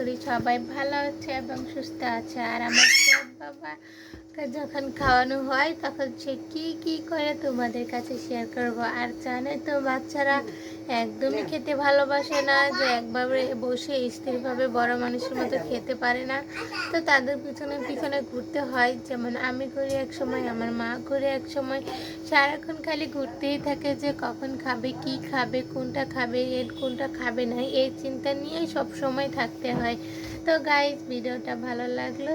করি সবাই ভালো আছে এবং সুস্থ আছে। আর আমার বাবা যখন খাওয়ানো হয় তখন সে কি করে তোমাদের কাছে শেয়ার করব। আর জানে তো বাচ্চারা একদমই খেতে ভালোবাসে না, যে একভাবে বসে স্থিরভাবে বড় মানুষের মতো খেতে পারে না। তো তাদের পিছনে পিছনে ঘুরতে হয়, যেমন আমি ঘুরি এক সময়, আমার মা ঘুরে এক সময়। সারাক্ষণ খালি ঘুরতেই থাকে যে কখন খাবে, কি খাবে, কোনটা খাবে, কোনটা খাবে না, এই চিন্তা নিয়েই সব সময় থাকতে হয়। তো গাইজ, ভিডিওটা ভালো লাগলো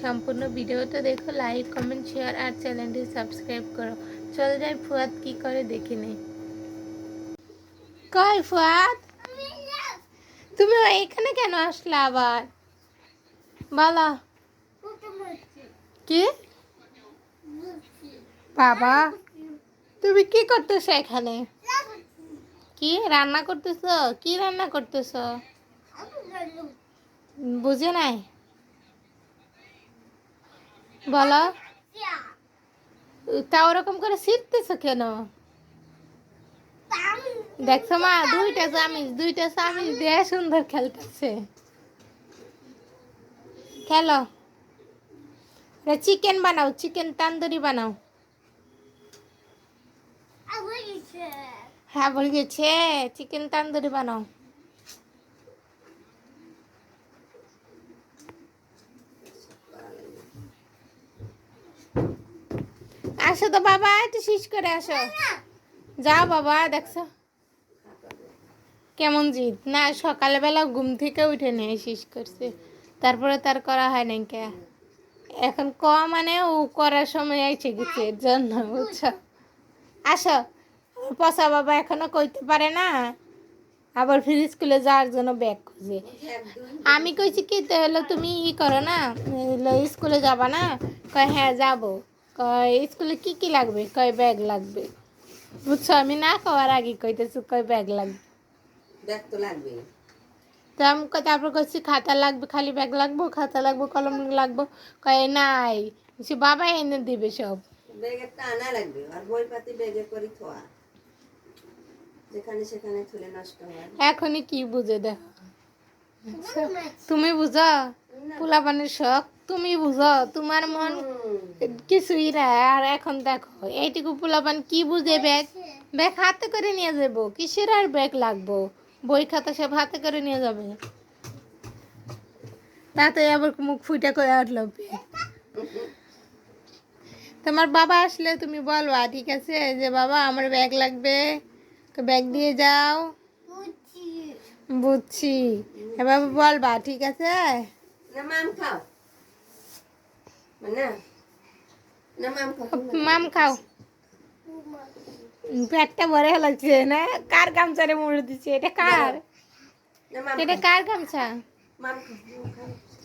সম্পূর্ণ ভিডিওটা দেখো, লাইক কমেন্ট শেয়ার আর চ্যানেলটি সাবস্ক্রাইব করো। চল যাই ফুয়াদ কি করে দেখে নেই। কই ফুয়াদ, তুমি এখানে কেন আসলে আবার? বলো কি বাবা, তুমি কি করতেছো এখানে? কি রান্না করতেছো? কি রান্না করতেছো? বুঝে নাই, বলো। তা ওরকম করে ছিটতেছো কেন? দেখছো মা, দুইটা চামিচ দিয়ে সুন্দর খেলতেছে। খেলো, চিকেন বানাও, চিকেন তান্দুরি বানাও। হ্যাঁ বলে গেছে, চিকেন তান্দুরি বানাও। আসো তো বাবা, একটু শেষ করে আসো। যাও বাবা, দেখছো কেমন জিদ না, সকালবেলা ঘুম থেকে উঠে নিয়ে শেষ করছে, তারপরে তার করা হয় নাই কে। এখন মানে ও করার সময় এসে গেছে, এর জন্য বুঝছো। আসো, পচা বাবা এখনো কইতে পারে না, আবার ফির স্কুলে যাওয়ার জন্য ব্যাগ খুঁজে। আমি কইছি কি তাহলে তুমি ই করো না, স্কুলে যাবা না? কয় হ্যাঁ যাবো। কয় স্কুলে কি লাগবে? কয় ব্যাগ লাগবে। বুঝছো, আমি না খাওয়ার আগে কইতেছি কয় ব্যাগ লাগবে। ব্যাগ তো লাগবে। তো আমি তারপর কইছি খাতা লাগবে, খালি ব্যাগ লাগবো, খাতা লাগবো, কলম লাগবো। কয় নাই, সে বাবা এনে দিবে সব। ব্যাগের টা আনা লাগবে, আর বই পাতি ব্যাগে করে থোয়া, যেখানে সেখানে থুলে নষ্ট হয়। এখনই কি বুঝে দেখো, তুমি বুঝো পোলাপানের শখ, তুমি বুঝো, তোমার মন কিছুই না। আর এখন দেখো এইটুকু পোলাপান কি বুঝে, ব্যাগ ব্যাগ হাতে করে নিয়ে যাবো, কিসের আর ব্যাগ লাগবো, বই খাতা সব হাতে করে নিয়ে যাবে। তাতে আবার মুখ ফুটা করে উঠলো। তোমার বাবা আসলে তুমি বলবা, ঠিক আছে, যে বাবা আমার ব্যাগ লাগবে, তো ব্যাগ দিয়ে যাও। বুঝছি, এবার বলবা, ঠিক আছে। মাম খাও, পেটটা ভরে লাগছে না। কার গামছারে মুড়ে দিচ্ছে? এটা কার? এটা কার গামছা?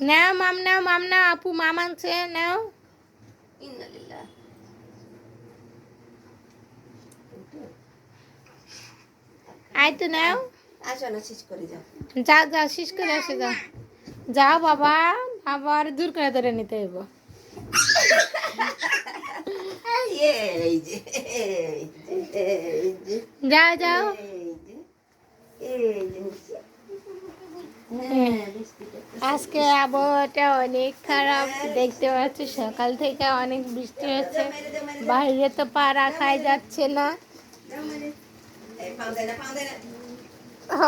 নাও মাম, নাও মাম, নাও আপু, মাম আনছে, নাও। আই তো নাও, যাও যাও শেষ করে আসে, যাও যাও বাবা, আবার দূর করে ধরে নিতে হইব। যাও যাও। আজকে আবহাওয়াটা অনেক খারাপ, দেখতে পাচ্ছি সকাল থেকে অনেক বৃষ্টি হচ্ছে, বাইরে তো পা রাখাই যাচ্ছে না।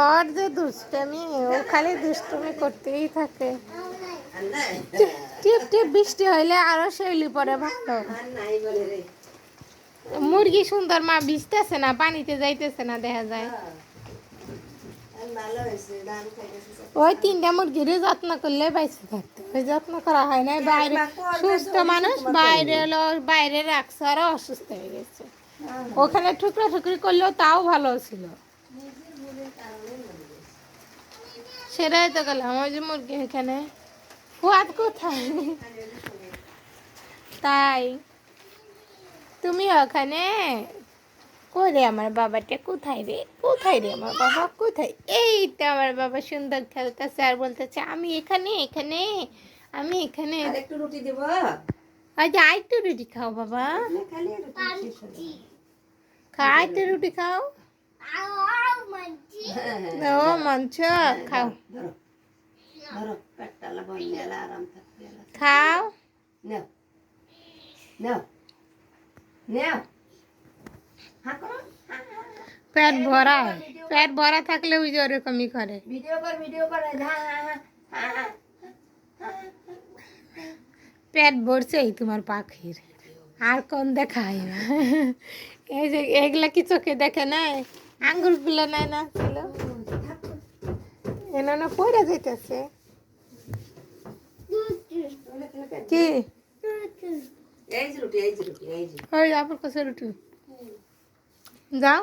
আর যে দুষ্টমি, ও খালি দুষ্টমি করতেই থাকে। টিপ টিপ বৃষ্টি হইলে আরো শৈলী পরে ভালো। মুরগি সুন্দর মা ভিজতেছে না, পানিতে যাইতেছে না, দেখা যায়। ওই 3টা মুরগির যত্ন করলে বাইসে থাকতে, ওই যত্ন করা হয় না। বাইরে সুস্থ মানুষ বাইরে রাখছে, আরো অসুস্থ হয়ে গেছে। ওখানে ঠুকরা ঠুকরি করলেও তাও ভালো ছিল। সেটাই তো গেলাম, ওই যে মুরগি এখানে। ফুয়াদ কোথায়? তাই তুমি ওখানে কই রে? আমার বাবাটা কোথায় রে? কোথায় রে আমার বাবা? কোথায়? এই তো আমার বাবা সুন্দর খেলতেছে আর বলতেছে আমি এখানে, এখানে, আমি এখানে। একটু রুটি দেব? আচ্ছা, আরেকটু রুটি খাও বাবা, আরেকটু রুটি খাও। ও মাংস খাও। ধরো পেটটা বন্ধ আরাম থাকতে খাও নাও নাও নাও হ্যাঁ করো পেট ভরা হয় পেট ভরা থাকলে ওই যে ওরকমই করে ভিডিও কর হ্যাঁ হ্যাঁ হ্যাঁ পেট ভরছেই তোমার পাখির আর কোন দেখায় না এই যে এগুলা কি চোখে দেখে নাই আঙ্গুরগুলো নেয় না ছিল এনানো পড়ে যাইতেছে কি এই যে রুটি ওই আবার কাছে রুটি যাও